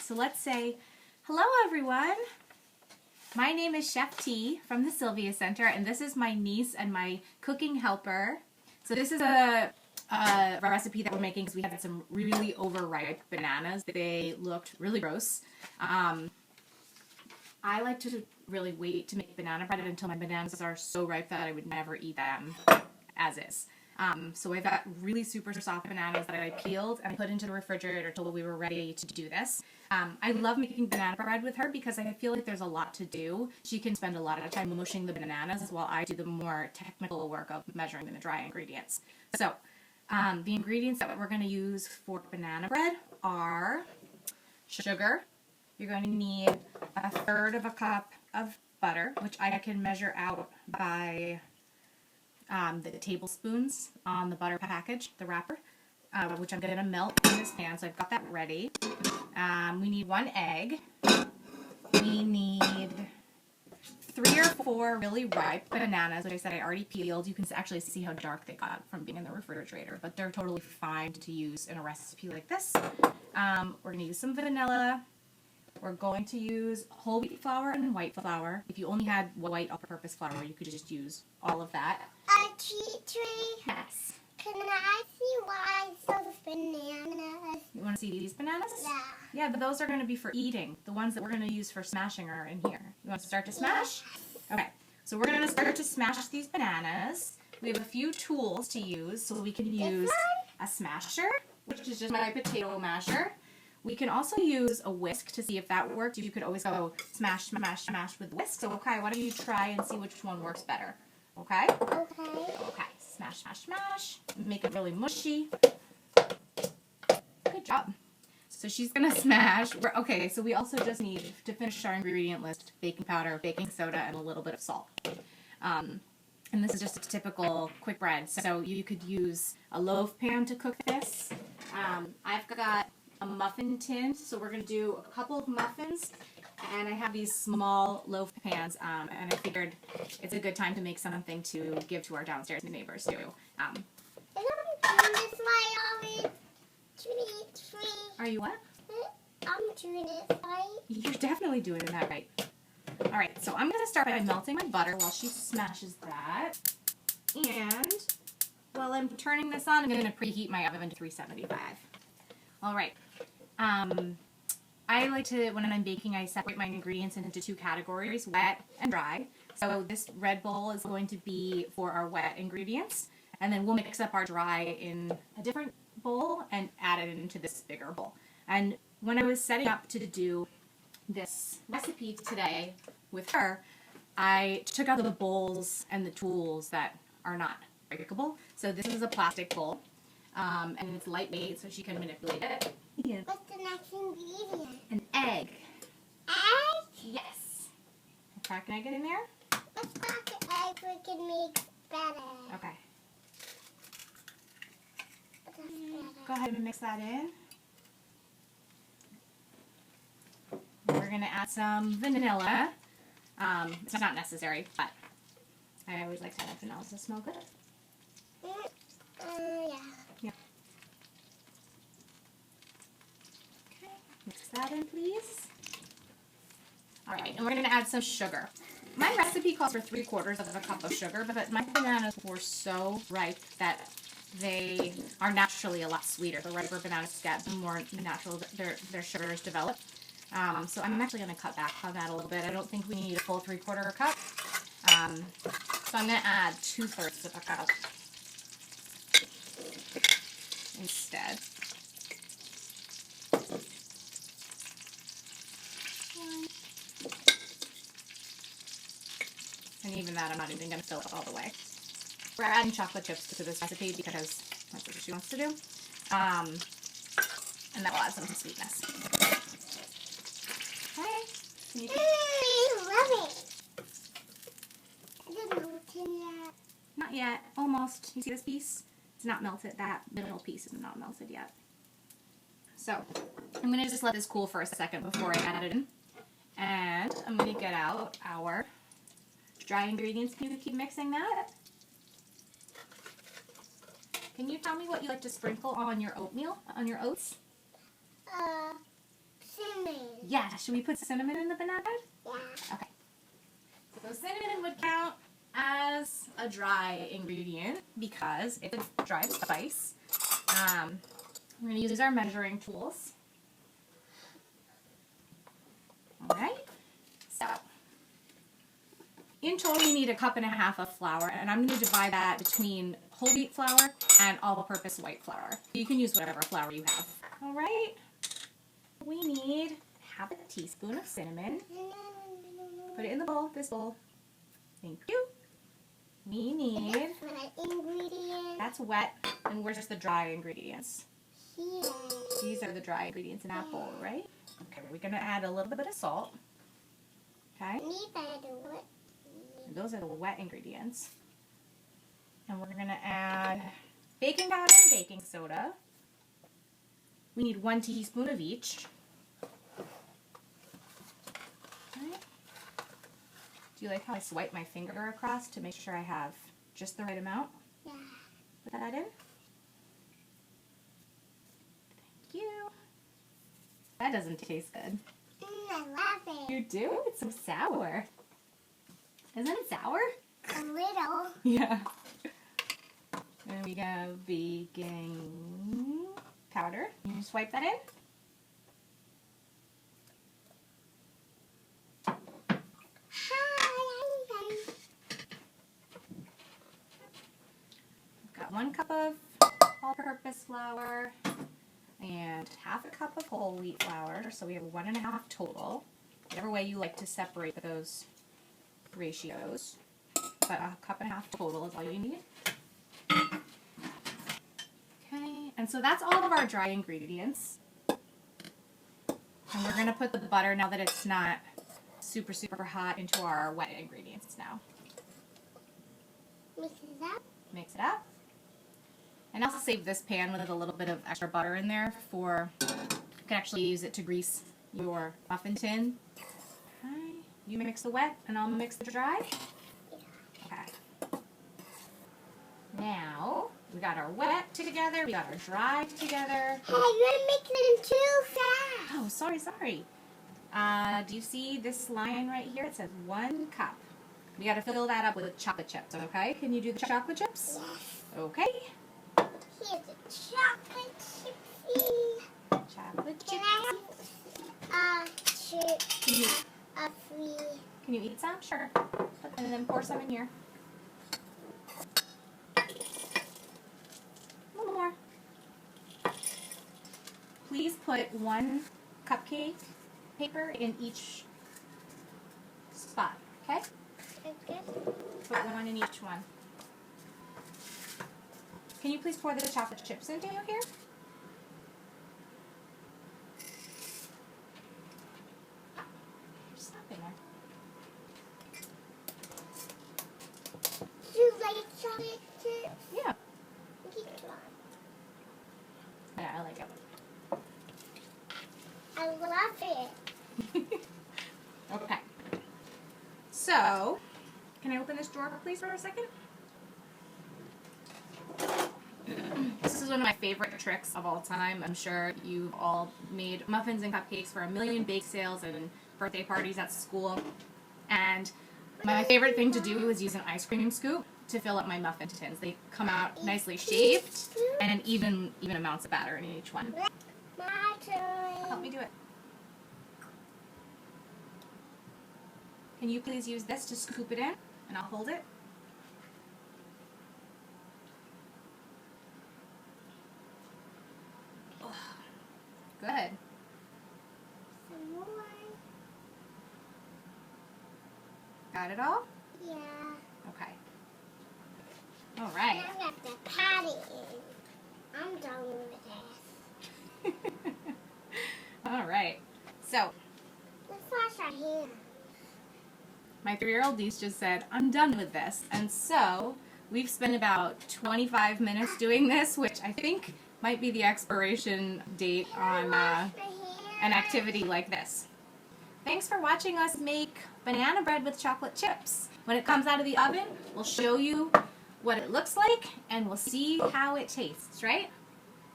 So let's say, hello everyone. My name is Chef T from the Sylvia Center, and this is my niece and my cooking helper. So this is a recipe that we're making because we had some really overripe bananas. They looked really gross. I like to really wait to make banana bread until my bananas are so ripe that I would never eat them as is. So I've got really super soft bananas that I peeled and put into the refrigerator until we were ready to do this. I love making banana bread with her because I feel like there's a lot to do. She can spend a lot of time mushing the bananas while I do the more technical work of measuring the dry ingredients. So the ingredients that we're going to use for banana bread are sugar. You're going to need 1/3 of a cup of butter, which I can measure out by the tablespoons on the butter package, the wrapper, which I'm going to melt in this pan, so I've got that ready. We need 1 egg. We need 3 or 4 really ripe bananas, which I said I already peeled. You can actually see how dark they got from being in the refrigerator, but they're totally fine to use in a recipe like this. We're going to use some vanilla. We're going to use whole wheat flour and white flour. If you only had white all-purpose flour, you could just use all of that. Tree. Yes. Can I see why those bananas? You want to see these bananas? Yeah. Yeah, but those are going to be for eating. The ones that we're going to use for smashing are in here. You want to start to smash? Okay. So we're going to start to smash these bananas. We have a few tools to use. So we can use a smasher, which is just my potato masher. We can also use a whisk to see if that works. You could always go smash, smash, smash with the whisk. So, okay, why don't you try and see which one works better? Okay? Okay. Okay. Smash, smash, smash. Make it really mushy. Good job. So she's going to smash. Okay, so we also just need, to finish our ingredient list, baking powder, baking soda, and a little bit of salt. And this is just a typical quick bread. So you could use a loaf pan to cook this. I've got a muffin tin, so we're going to do a couple of muffins, and I have these small loaf pans, and I figured it's a good time to make something to give to our downstairs neighbors too. I'm doing this right, tree. Are you what? I'm doing it right. You're definitely doing that right. Alright, so I'm going to start by melting my butter while she smashes that, and while I'm turning this on, I'm going to preheat my oven to 375. Alright. I like to, when I'm baking, I separate my ingredients into 2 categories, wet and dry. So this red bowl is going to be for our wet ingredients, and then we'll mix up our dry in a different bowl and add it into this bigger bowl. And when I was setting up to do this recipe today with her, I took out the bowls and the tools that are not breakable. So this is a plastic bowl. And it's lightweight, so she can manipulate it. Yeah. What's the next ingredient? An egg. Egg? Yes. Crack an egg in there? Let's crack an egg so we can make better. Okay. Go ahead and mix that in. We're going to add some vanilla. It's not necessary, but I always like to add vanilla to smell good. Yeah. Yeah. Okay, mix that in, please. Alright, and we're going to add some sugar. My recipe calls for 3/4 of a cup of sugar, but my bananas were so ripe that they are naturally a lot sweeter. The riper bananas get, the more natural their sugars develop. So I'm actually going to cut back on that a little bit. I don't think we need a full 3/4 cup. So I'm going to add 2/3 of a cup instead. And even that, I'm not even going to fill it all the way. We're adding chocolate chips to this recipe because that's what she wants to do. And that will add some sweetness. Okay. So you can... I love it. Is it melting yet? Not yet. Almost. You see this piece? It's not melted. That middle piece is not melted yet. So, I'm going to just let this cool for a second before I add it in. And I'm going to get out our dry ingredients. Can you keep mixing that? Can you tell me what you like to sprinkle on your oatmeal, on your oats? cinnamon. Yeah, should we put cinnamon in the banana bread? Yeah. Okay. So cinnamon would count as a dry ingredient because it's a dry spice. We're going to use our measuring tools. Alright, so in total you need 1.5 cups of flour, and I'm going to divide that between whole wheat flour and all-purpose white flour. You can use whatever flour you have. Alright, we need 1/2 teaspoon of cinnamon. Put it in the bowl, this bowl. Thank you. We need... Ingredients. That's wet, and where's just the dry ingredients? Here. These are the dry ingredients in that bowl, right? Okay, we're going to add a little bit of salt. Okay? Those are the wet ingredients. And we're going to add baking powder and baking soda. We need 1 teaspoon of each. Okay. Do you like how I swipe my finger across to make sure I have just the right amount? Yeah. Put that in. Thank you. That doesn't taste good. I love it. You do? It's so sour. Isn't it sour? A little. Yeah. And we got baking powder. Can you swipe that in? We've got 1 cup of all-purpose flour and 1/2 cup of whole wheat flour, so we have 1.5 total. Whatever way you like to separate those ratios, but 1.5 cups total is all you need. Okay, and so that's all of our dry ingredients. And we're going to put the butter, now that it's not super, super hot, into our wet ingredients now. Mix it up. Mix it up. And also save this pan with a little bit of extra butter in there for, you can actually use it to grease your muffin tin. Okay. You mix the wet and I'll mix the dry. Okay. Now, we got our wet together, we got our dry together. Hey, you're making it too fast. Oh, sorry. Do you see this line right here? It says 1 cup. We got to fill that up with chocolate chips, okay? Can you do the chocolate chips? Yes. Okay. Here's a chocolate chipsy. Chocolate chips. Can I have a chip? A free. Can you eat some? Sure. And then pour some in here. A little more. Please put 1 cupcake paper in each spot, okay? Okay. Put 1 in each one. Can you please pour the chocolate chips into here? You're Stop in there. Do you like chocolate chips? Yeah. Keep one. Yeah, I like it. I love it. Okay. So, can I open this drawer please for a second? This is one of my favorite tricks of all time. I'm sure you've all made muffins and cupcakes for a million bake sales and birthday parties at school. And my favorite thing to do is use an ice cream scoop to fill up my muffin tins. They come out nicely shaped and even amounts of batter in each one. My turn. Help me do it. Can you please use this to scoop it in and I'll hold it? Good. Some more. Got it all? Yeah. Okay. All right. Now I got the patty in. I'm done with this. All right. So, Let's wash our hands. my 3-year-old niece just said, I'm done with this. And so, we've spent about 25 minutes doing this, which I think might be the expiration date on an activity like this. Thanks for watching us make banana bread with chocolate chips. When it comes out of the oven, we'll show you what it looks like and we'll see how it tastes, right?